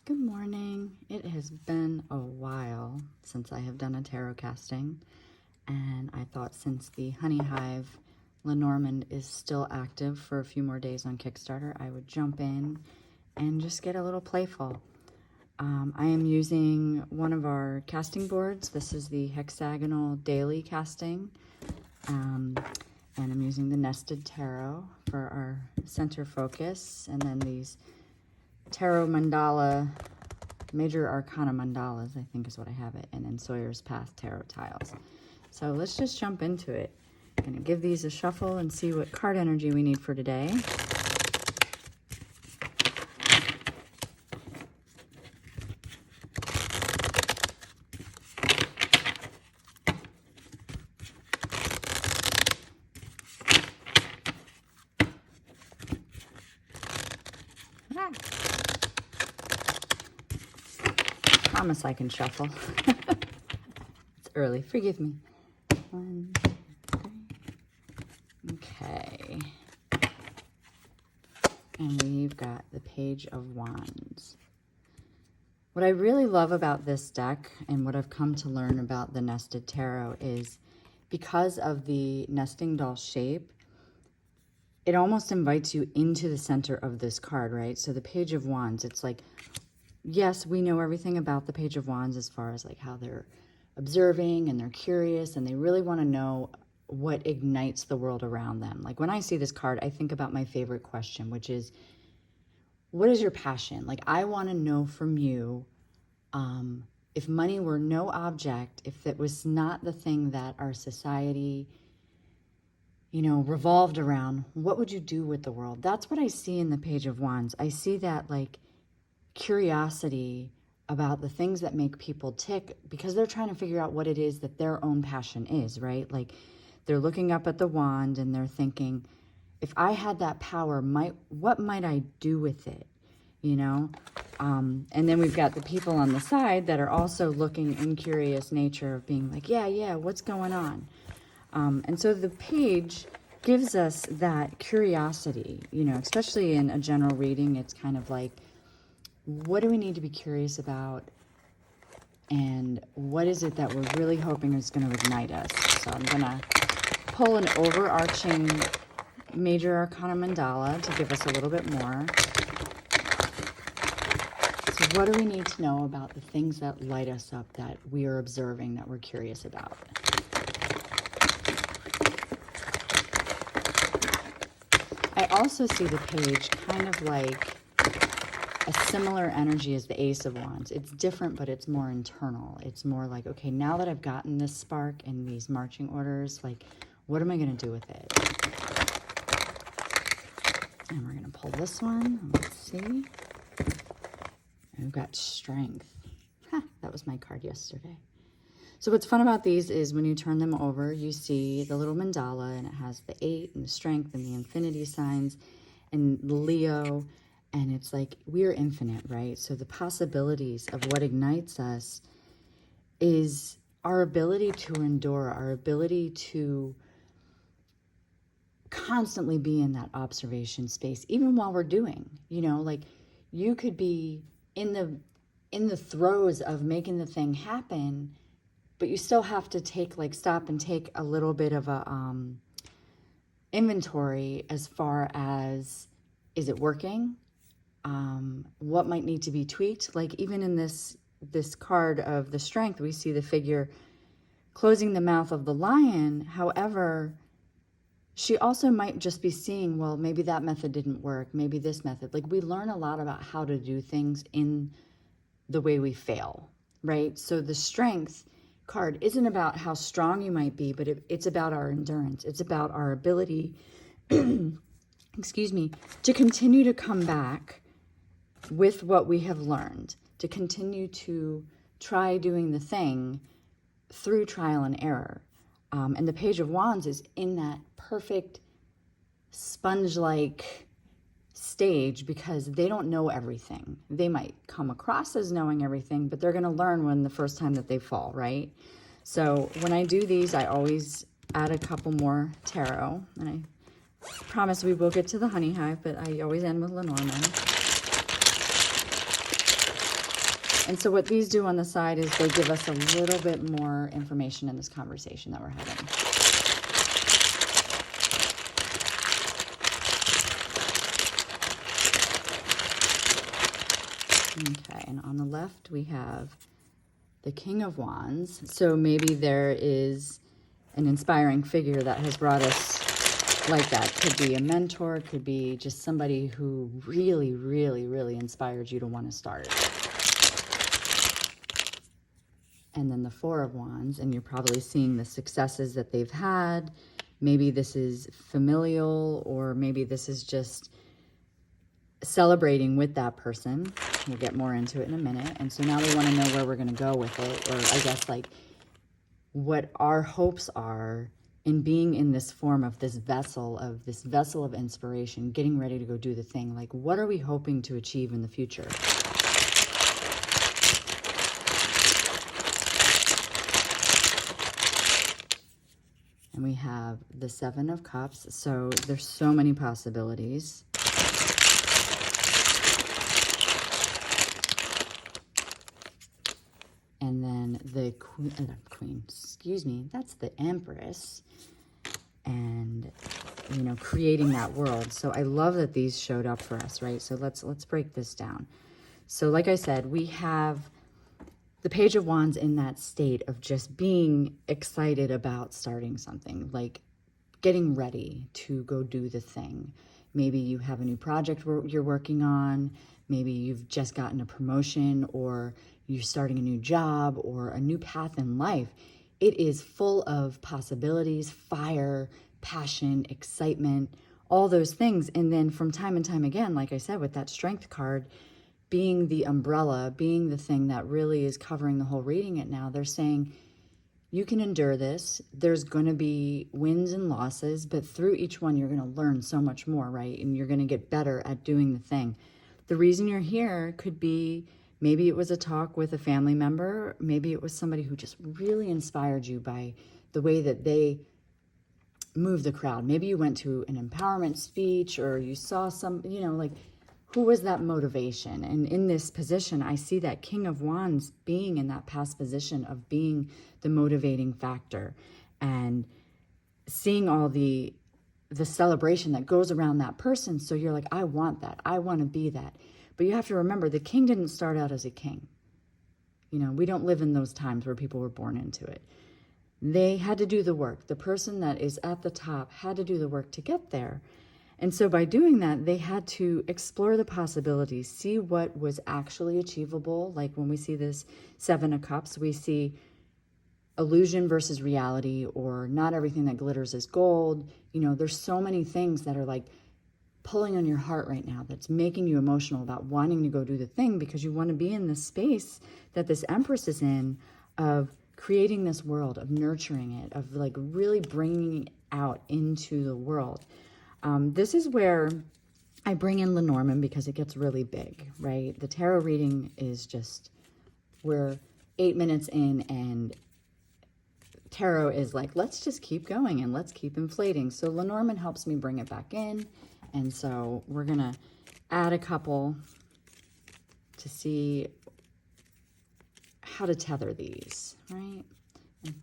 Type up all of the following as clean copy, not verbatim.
Good morning. It has been a while since I have done a tarot casting, and I thought since the Hive Lenormand is still active for a few more days on Kickstarter, I would jump in and just get a little playful. I am using one of our casting boards. This is the Hexagonal daily casting, and I'm using the Nested Tarot for our center focus, and then these Tarot Mandala, Major Arcana Mandalas, I think is what I have it, and then Sawyer's Path Tarot Tiles. So let's just jump into it. I'm going to give these a shuffle and see what card energy we need for today. Promise I can shuffle. It's early, forgive me. 1, 2, 3. Okay. And we've got the Page of Wands. What I really love about this deck and what I've come to learn about the Nested Tarot is because of the nesting doll shape, it almost invites you into the center of this card, right? So the Page of Wands, it's like, yes, we know everything about the Page of Wands as far as like how they're observing and they're curious and they really want to know what ignites the world around them. Like when I see this card, I think about my favorite question, which is, what is your passion? Like I want to know from you, if money were no object, if it was not the thing that our society, you know, revolved around, what would you do with the world? That's what I see in the Page of Wands. I see that like curiosity about the things that make people tick because they're trying to figure out what it is that their own passion is, right? Like they're looking up at the wand and they're thinking, if I had that power, what might I do with it? You know? And then we've got the people on the side that are also looking in curious nature of being like, yeah, what's going on? And so the page gives us that curiosity, you know, especially in a general reading. It's kind of like, what do we need to be curious about? And what is it that we're really hoping is going to ignite us? So I'm going to pull an overarching Major Arcana Mandala to give us a little bit more. So what do we need to know about the things that light us up, that we are observing, that we're curious about? I also see the page kind of like a similar energy as the Ace of Wands. It's different, but it's more internal. It's more like, okay, now that I've gotten this spark and these marching orders, like, what am I going to do with it? And we're going to pull this one. Let's see. I've got Strength. That was my card yesterday. So what's fun about these is when you turn them over, you see the little mandala, and it has the 8 and the Strength and the infinity signs and Leo. And it's like, we're infinite, right? So the possibilities of what ignites us is our ability to endure, our ability to constantly be in that observation space, even while we're doing, you know, like you could be in the throes of making the thing happen, but you still have to stop and take a little bit of a inventory as far as, is it working? What might need to be tweaked? Like even in this card of the Strength, we see the figure closing the mouth of the lion. However, she also might just be seeing, well, maybe that method didn't work. Maybe this method. Like we learn a lot about how to do things in the way we fail, right? So the Strength card isn't about how strong you might be, but it's about our endurance. It's about our ability, excuse me, to continue to come back with what we have learned, to continue to try doing the thing through trial and error. And the Page of Wands is in that perfect sponge-like stage because they don't know everything. They might come across as knowing everything, but they're going to learn when the first time that they fall, right? So when I do these, I always add a couple more tarot, and I promise we will get to the Hive, but I always end with Lenormand. And so what these do on the side is they give us a little bit more information in this conversation that we're having. Okay, and on the left we have the King of Wands. So maybe there is an inspiring figure that has brought us like that. Could be a mentor, could be just somebody who really, really, really inspired you to want to start. And then the Four of Wands, and you're probably seeing the successes that they've had. Maybe this is familial, or maybe this is just celebrating with that person. We'll get more into it in a minute. And so now they want to know where we're going to go with it, or I guess like what our hopes are in being in this form of this vessel of inspiration, getting ready to go do the thing. Like, what are we hoping to achieve in the future? And we have the Seven of Cups. So there's so many possibilities. And then the queen, excuse me, that's the Empress. And, you know, creating that world. So I love that these showed up for us, right? So let's break this down. So like I said, we have the Page of Wands in that state of just being excited about starting something, like getting ready to go do the thing. Maybe you have a new project you're working on. Maybe you've just gotten a promotion, or you're starting a new job or a new path in life. It is full of possibilities, fire, passion, excitement, all those things. And then from time and time again, like I said, with that Strength card, being the umbrella, being the thing that really is covering the whole reading it now, they're saying, you can endure this. There's going to be wins and losses, but through each one, you're going to learn so much more, right? And you're going to get better at doing the thing. The reason you're here could be, maybe it was a talk with a family member. Maybe it was somebody who just really inspired you by the way that they move the crowd. Maybe you went to an empowerment speech, or you saw some, you know, like, who was that motivation? And in this position, I see that King of Wands being in that past position of being the motivating factor, and seeing all the celebration that goes around that person. So you're like, I want that. I want to be that. But you have to remember, the king didn't start out as a king. You know, we don't live in those times where people were born into it. They had to do the work. The person that is at the top had to do the work to get there. And so by doing that, they had to explore the possibilities, see what was actually achievable. Like when we see this Seven of Cups, we see illusion versus reality, or not everything that glitters is gold. You know, there's so many things that are like pulling on your heart right now, that's making you emotional about wanting to go do the thing, because you want to be in this space that this Empress is in, of creating this world, of nurturing it, of like really bringing it out into the world. This is where I bring in Lenormand, because it gets really big, right? The tarot reading is just, we're 8 minutes in, and tarot is like, let's just keep going and let's keep inflating. So Lenormand helps me bring it back in. And so we're going to add a couple to see how to tether these, right? And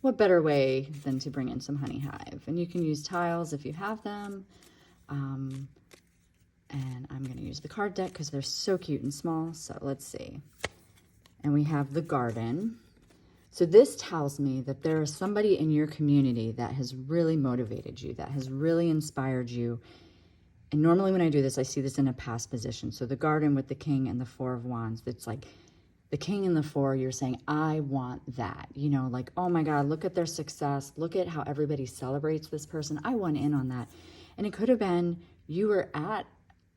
what better way than to bring in some honey hive? And you can use tiles if you have them. And I'm going to use the card deck because they're so cute and small. So let's see. And we have the garden. So this tells me that there is somebody in your community that has really motivated you, that has really inspired you. And normally when I do this, I see this in a past position. So the garden with the king and the Four of Wands, it's like the king and the four, you're saying, I want that. You know, like, oh my God, look at their success. Look at how everybody celebrates this person. I want in on that. And it could have been you were at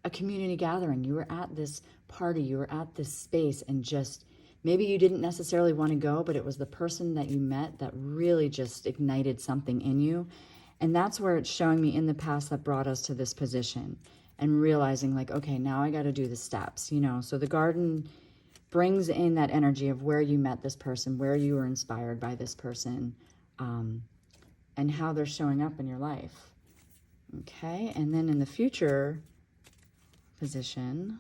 a community gathering. You were at this party. You were at this space, and just maybe you didn't necessarily want to go, but it was the person that you met that really just ignited something in you. And that's where it's showing me in the past that brought us to this position, and realizing like, okay, now I got to do the steps, you know. So the garden brings in that energy of where you met this person, where you were inspired by this person, and how they're showing up in your life. Okay, and then in the future position,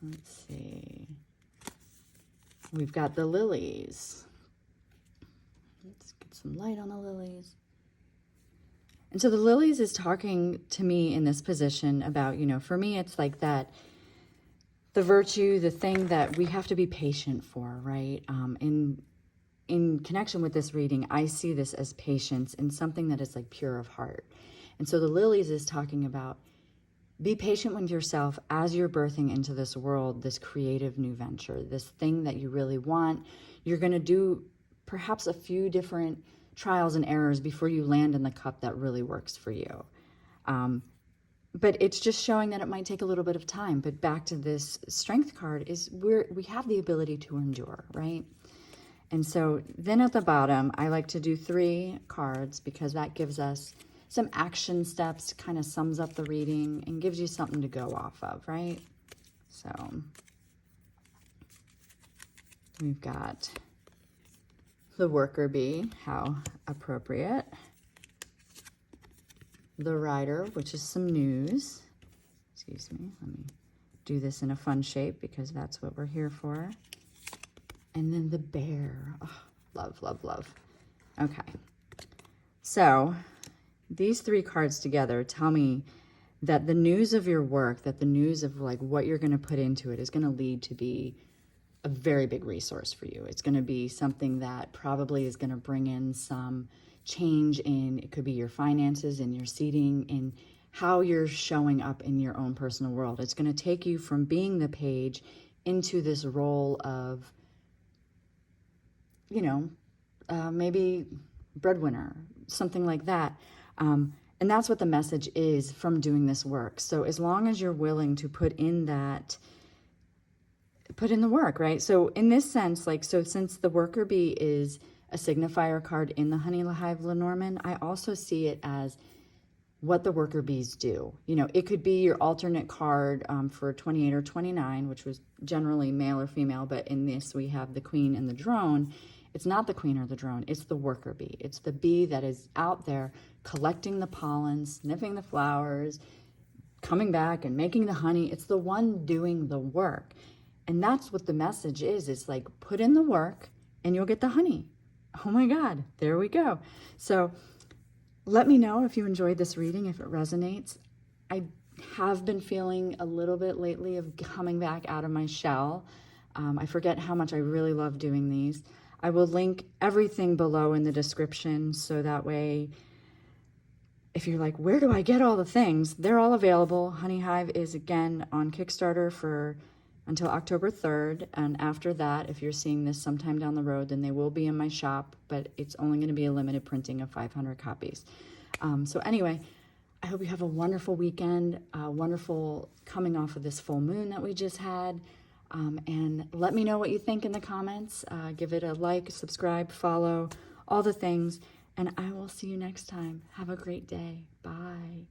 Let's see. We've got the lilies. Let's get some light on the lilies. And so the lilies is talking to me in this position about, you know, for me, it's like that, the virtue, the thing that we have to be patient for, right? In connection with this reading, I see this as patience and something that is like pure of heart. And so the lilies is talking about, be patient with yourself as you're birthing into this world, this creative new venture, this thing that you really want. You're going to do perhaps a few different trials and errors before you land in the cup that really works for you. But it's just showing that it might take a little bit of time. But back to this strength card is we have the ability to endure, right? And so then at the bottom, I like to do 3 cards because that gives us some action steps, kind of sums up the reading and gives you something to go off of, right? So we've got the worker bee, how appropriate. The rider, which is some news. Excuse me, let me do this in a fun shape because that's what we're here for. And then the bear. Oh, love, love, love. Okay. So these 3 cards together tell me that the news of your work, that the news of like what you're going to put into it is going to lead to be a very big resource for you. It's going to be something that probably is going to bring in some change in, it could be your finances and your seating and how you're showing up in your own personal world. It's going to take you from being the page into this role of, you know, maybe breadwinner, something like that. And that's what the message is from doing this work. So as long as you're willing to put in the work, right? So in this sense, like, so since the worker bee is a signifier card in the Hive Lenormand, I also see it as what the worker bees do. You know, it could be your alternate card for 28 or 29, which was generally male or female, but in this we have the queen and the drone. It's not the queen or the drone, it's the worker bee. It's the bee that is out there collecting the pollen, sniffing the flowers, coming back and making the honey. It's the one doing the work. And that's what the message is. It's like, put in the work and you'll get the honey. Oh my God, there we go. So let me know if you enjoyed this reading, if it resonates. I have been feeling a little bit lately of coming back out of my shell. I forget how much I really love doing these. I will link everything below in the description so that way, if you're like, where do I get all the things? They're all available. Honey Hive is again on Kickstarter for until October 3rd. And after that, if you're seeing this sometime down the road, then they will be in my shop, but it's only going to be a limited printing of 500 copies. So anyway, I hope you have a wonderful weekend, wonderful coming off of this full moon that we just had. And let me know what you think in the comments. Give it a like, subscribe, follow, all the things. And I will see you next time. Have a great day. Bye.